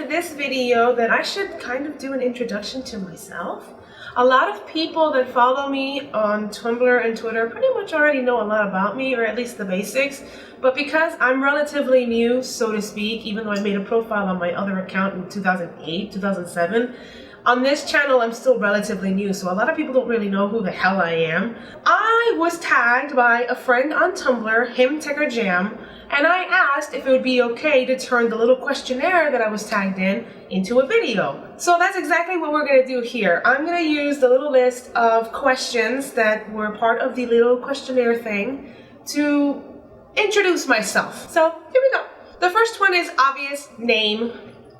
for this video that I should kind of do an introduction to myself. A lot of people that follow me on Tumblr and Twitter pretty much already know a lot about me, or at least the basics. But because I'm relatively new, so to speak, even though I made a profile on my other account in 2008, 2007, on this channel I'm still relatively new, so a lot of people don't really know who the hell I am. I was tagged by a friend on Tumblr, him_Jam, and I asked if it would be okay to turn the little questionnaire that I was tagged in into a video. So that's exactly what we're going to do here. I'm going to use the little list of questions that were part of the little questionnaire thing to introduce myself. So here we go. The first one is obvious: name.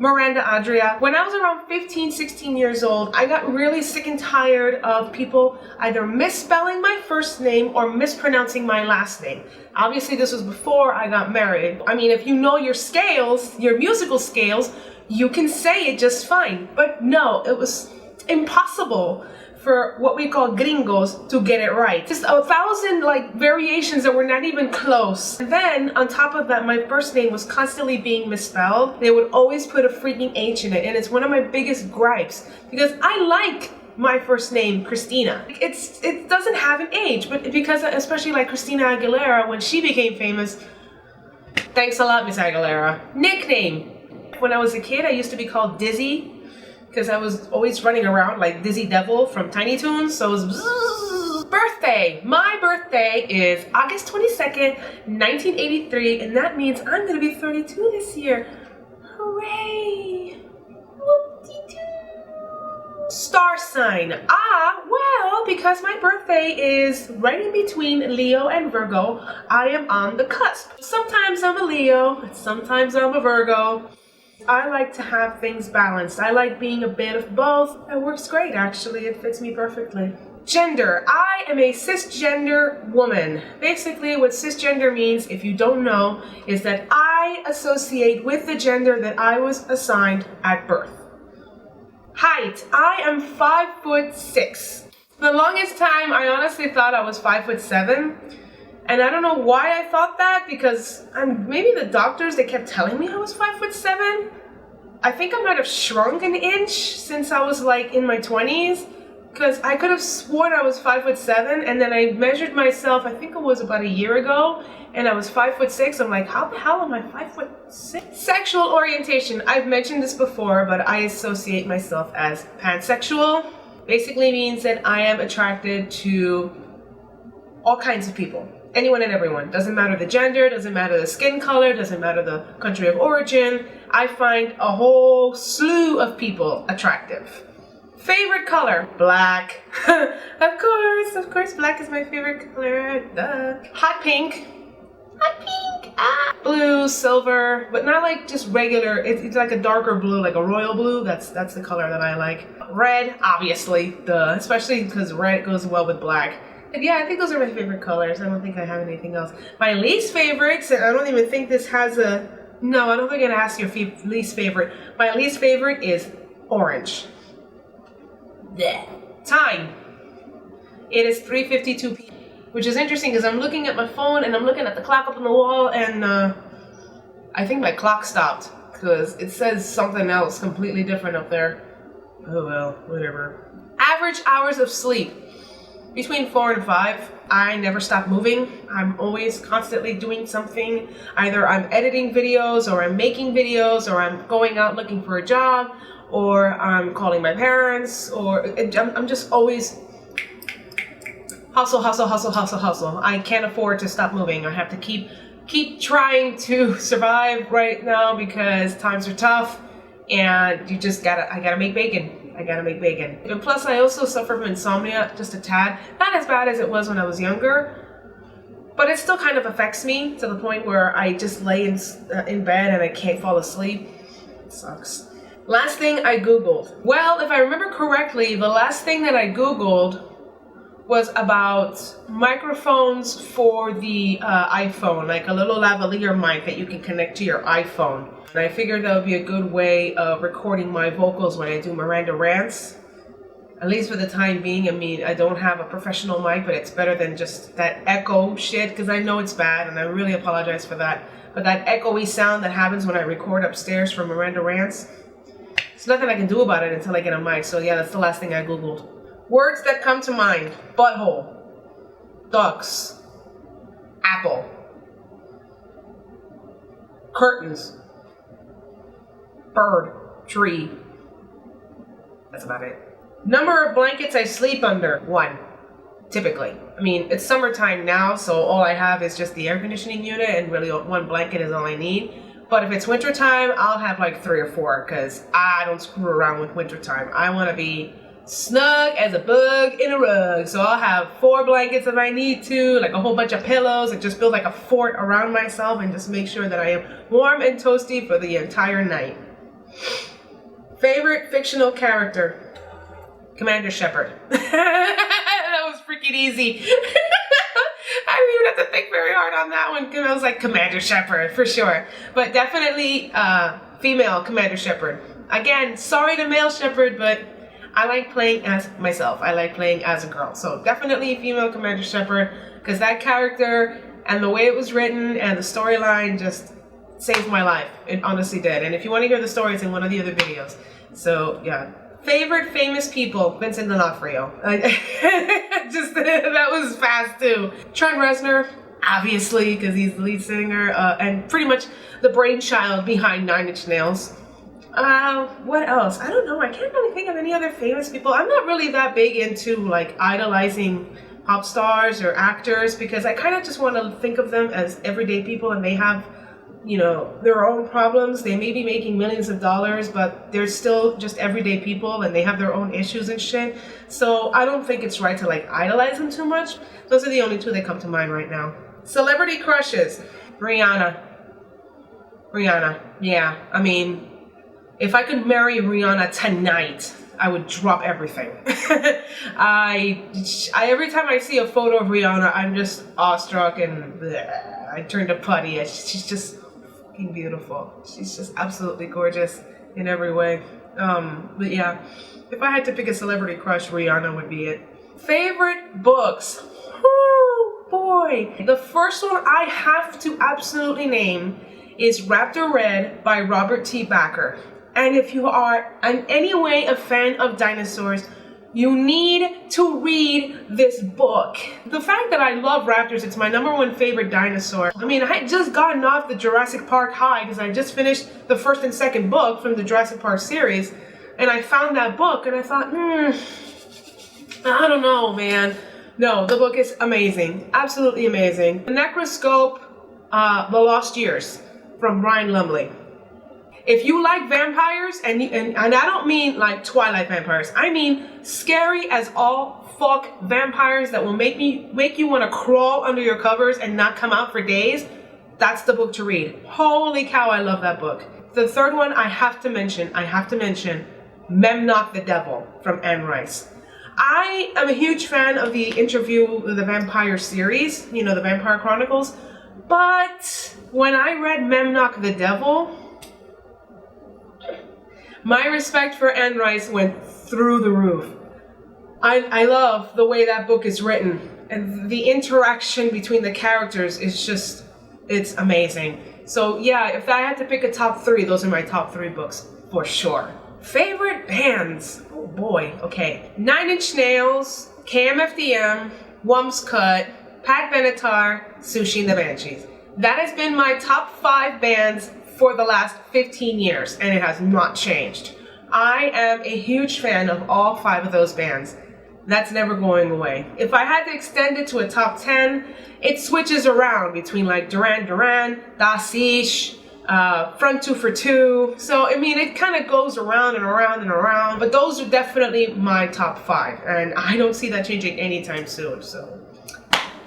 Miranda Adria. When I was around 15, 16 years old, I got really sick and tired of people either misspelling my first name or mispronouncing my last name. Obviously, this was before I got married. I mean, if you know your scales, your musical scales, you can say it just fine. But no, it was impossible for what we call gringos to get it right. Just 1,000 variations that were not even close. And then on top of that, my first name was constantly being misspelled. They would always put a freaking H in it, and it's one of my biggest gripes because I like my first name, Christina. It doesn't have an H, but because especially like Christina Aguilera, when she became famous, thanks a lot, Miss Aguilera. Nickname. When I was a kid, I used to be called Dizzy, because I was always running around like Dizzy Devil from Tiny Toons, so it was bzzz. Birthday. My birthday is August 22nd, 1983, and that means I'm gonna be 32 this year. Hooray! Whoop-de-doo. Star sign. Well, because my birthday is right in between Leo and Virgo, I am on the cusp. Sometimes I'm a Leo, and sometimes I'm a Virgo. I like to have things balanced. I like being a bit of both. It works great, actually. It fits me perfectly. Gender. I am a cisgender woman. Basically, what cisgender means, if you don't know, is that I associate with the gender that I was assigned at birth. Height. I am 5'6". The longest time, I honestly thought I was 5'7". And I don't know why I thought that, because maybe the doctors, they kept telling me I was 5'7". I think I might have shrunk an inch since I was like in my 20s, because I could have sworn I was 5'7", and then I measured myself, I think it was about a year ago, and I was 5'6". I'm like, how the hell am I 5'6"? Sexual orientation. I've mentioned this before, but I associate myself as pansexual. Basically means that I am attracted to all kinds of people. Anyone and everyone. Doesn't matter the gender, doesn't matter the skin color, doesn't matter the country of origin. I find a whole slew of people attractive. Favorite color? Black. Of course, black is my favorite color. Duh. Hot pink. Hot pink. Blue, silver, but not like just regular. It's like a darker blue, like a royal blue. That's the color that I like. Red, obviously, duh. Especially because red goes well with black. Yeah, I think those are my favorite colors. I don't think I have anything else. My least favorites, and I don't even think this has a... No, I don't think I'm gonna ask your least favorite. My least favorite is orange. Blech. Time. It is 3:52 p.m. Which is interesting because I'm looking at my phone and I'm looking at the clock up on the wall, and I think my clock stopped because it says something else completely different up there. Oh well, whatever. Average hours of sleep. Between 4 and 5. I never stop moving. I'm always constantly doing something. Either I'm editing videos, or I'm making videos, or I'm going out looking for a job, or I'm calling my parents, or I'm just always hustle, hustle, hustle, hustle, hustle. I can't afford to stop moving. I have to keep trying to survive right now because times are tough, and I gotta make bacon. I gotta make bacon. And plus, I also suffer from insomnia, just a tad. Not as bad as it was when I was younger, but it still kind of affects me to the point where I just lay in bed and I can't fall asleep. It sucks. Last thing I Googled. Well, if I remember correctly, the last thing that I Googled was about microphones for the iPhone, like a little lavalier mic that you can connect to your iPhone. And I figured that would be a good way of recording my vocals when I do Miranda rants. At least for the time being. I mean, I don't have a professional mic, but it's better than just that echo shit, because I know it's bad and I really apologize for that. But that echoey sound that happens when I record upstairs for Miranda rants, There's nothing I can do about it until I get a mic. So yeah, that's the last thing I Googled. Words that come to mind. Butthole. Ducks. Apple. Curtains. Bird. Tree. That's about it. Number of blankets I sleep under. 1. Typically. I mean, it's summertime now, so all I have is just the air conditioning unit, and really 1 blanket is all I need. But if it's wintertime, I'll have like 3 or 4, because I don't screw around with wintertime. I want to be snug as a bug in a rug. So I'll have 4 blankets if I need to, like a whole bunch of pillows, and just build like a fort around myself and just make sure that I am warm and toasty for the entire night. Favorite fictional character? Commander Shepard. That was freaking easy. I didn't even have to think very hard on that one, because I was like, Commander Shepard, for sure. But definitely female Commander Shepard. Again, sorry to male Shepard, but I like playing as myself. I like playing as a girl. So definitely female Commander Shepard, because that character and the way it was written and the storyline just saved my life. It honestly did. And if you want to hear the stories in one of the other videos. So yeah. Favorite famous people? Vincent D'Onofrio. Just that was fast too. Trent Reznor, obviously, because he's the lead singer and pretty much the brainchild behind 9 Inch Nails. What else? I don't know. I can't really think of any other famous people. I'm not really that big into like idolizing pop stars or actors, because I kind of just want to think of them as everyday people, and they have, you know, their own problems. They may be making millions of dollars, but they're still just everyday people, and they have their own issues and shit. So I don't think it's right to like idolize them too much. Those are the only 2 that come to mind right now. Celebrity crushes. Rihanna. Yeah, I mean, if I could marry Rihanna tonight, I would drop everything. I every time I see a photo of Rihanna, I'm just awestruck and bleh, I turn to putty. She's just beautiful. She's just absolutely gorgeous in every way. But yeah, if I had to pick a celebrity crush, Rihanna would be it. Favorite books? Oh boy. The first one I have to absolutely name is Raptor Red by Robert T. Bakker. And if you are in any way a fan of dinosaurs, you need to read this book. The fact that I love raptors, it's my #1 favorite dinosaur. I mean, I had just gotten off the Jurassic Park high because I just finished the first and second book from the Jurassic Park series. And I found that book and I thought, I don't know, man. No, the book is amazing. Absolutely amazing. The Necroscope, The Lost Years from Brian Lumley. If you like vampires, and I don't mean like Twilight vampires, I mean scary as all fuck vampires that will make you want to crawl under your covers and not come out for days, that's the book to read. Holy cow, I love that book. The third one I have to mention, Memnoch the Devil from Anne Rice. I am a huge fan of the Interview with the Vampire series, you know, the Vampire Chronicles, but when I read Memnoch the Devil, my respect for Anne Rice went through the roof. I love the way that book is written, and the interaction between the characters is just, it's amazing. So yeah, if I had to pick a top 3, those are my top 3 books for sure. Favorite bands? Oh boy, okay. 9 Inch Nails, KMFDM, Wumpscut, Pat Benatar, Sushi and the Banshees. That has been my top 5 bands for the last 15 years, and it has not changed. I am a huge fan of all 5 of those bands. That's never going away. If I had to extend it to a top 10, it switches around between like Duran Duran, Das Ich, Front 2 for 2. So, I mean, it kind of goes around and around and around, but those are definitely my top 5, and I don't see that changing anytime soon, so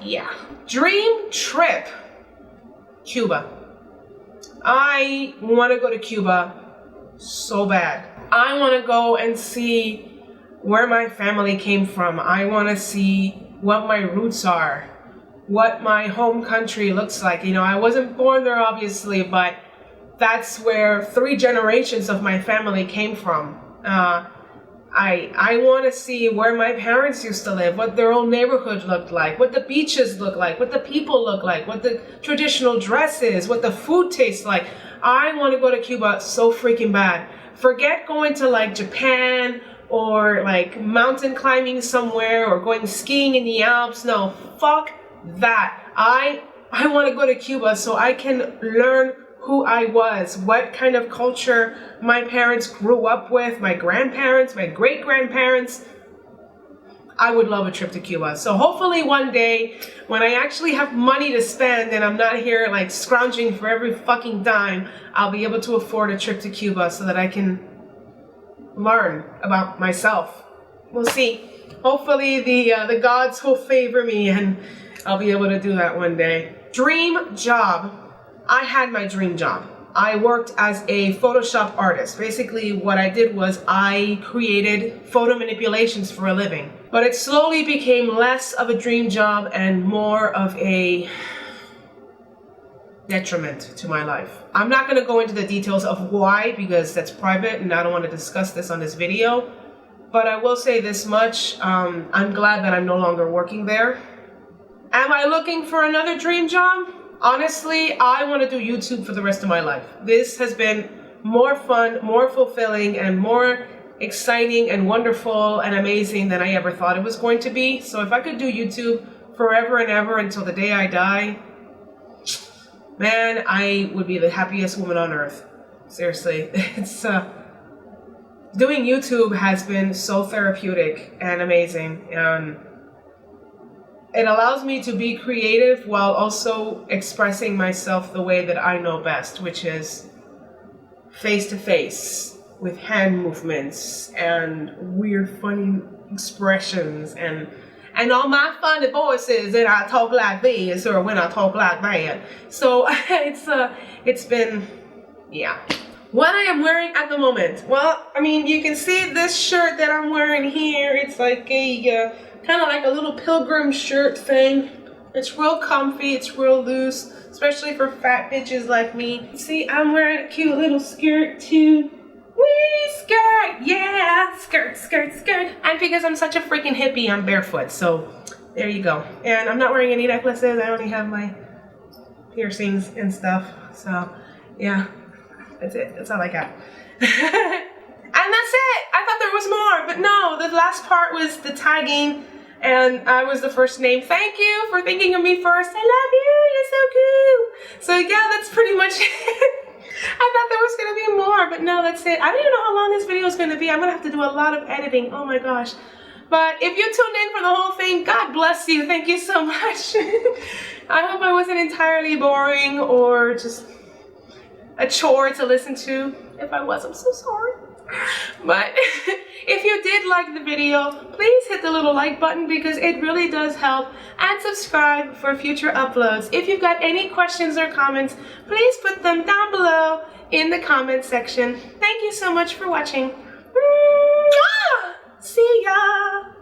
yeah. Dream trip, Cuba. I want to go to Cuba so bad. I want to go and see where my family came from. I want to see what my roots are, what my home country looks like. You know, I wasn't born there obviously, but that's where 3 generations of my family came from. I want to see where my parents used to live, what their old neighborhood looked like, what the beaches look like, what the people look like, what the traditional dress is, what the food tastes like. I want to go to Cuba so freaking bad. Forget going to like Japan or like mountain climbing somewhere or going skiing in the Alps. No, fuck that. I want to go to Cuba so I can learn who I was, what kind of culture my parents grew up with, my grandparents, my great-grandparents. I would love a trip to Cuba. So hopefully one day when I actually have money to spend and I'm not here like scrounging for every fucking dime, I'll be able to afford a trip to Cuba so that I can learn about myself. We'll see. Hopefully the gods will favor me and I'll be able to do that one day. Dream job. I had my dream job. I worked as a Photoshop artist. Basically, what I did was I created photo manipulations for a living. But it slowly became less of a dream job and more of a detriment to my life. I'm not going to go into the details of why, because that's private and I don't want to discuss this on this video. But I will say this much, I'm glad that I'm no longer working there. Am I looking for another dream job? Honestly, I want to do YouTube for the rest of my life. This has been more fun, more fulfilling, and more exciting and wonderful and amazing than I ever thought it was going to be. So if I could do YouTube forever and ever until the day I die, man, I would be the happiest woman on earth. Seriously, it's doing YouTube has been so therapeutic and amazing, and it allows me to be creative while also expressing myself the way that I know best, which is face to face with hand movements and weird funny expressions and all my funny voices, and I talk like this or when I talk like that. So it's been, yeah. What I am wearing at the moment, well, I mean, you can see this shirt that I'm wearing here. It's like a kind of like a little pilgrim shirt thing. It's real comfy, it's real loose, especially for fat bitches like me. See, I'm wearing a cute little skirt too. Wee, skirt, yeah, skirt, skirt, skirt. And because I'm such a freaking hippie, I'm barefoot, so there you go. And I'm not wearing any necklaces, I only have my piercings and stuff, so yeah, that's it, that's all I got. And that's it! I thought there was more, but no, the last part was the tagging, and I was the first name. Thank you for thinking of me first. I love you, you're so cool. So yeah, that's pretty much it. I thought there was gonna be more, but no, that's it. I don't even know how long this video is gonna be. I'm gonna have to do a lot of editing, oh my gosh. But if you tuned in for the whole thing, God bless you, thank you so much. I hope I wasn't entirely boring or just a chore to listen to. If I was, I'm so sorry. But if you did like the video, please hit the little like button because it really does help, and subscribe for future uploads. If you've got any questions or comments, please put them down below in the comment section. Thank you so much for watching. See ya!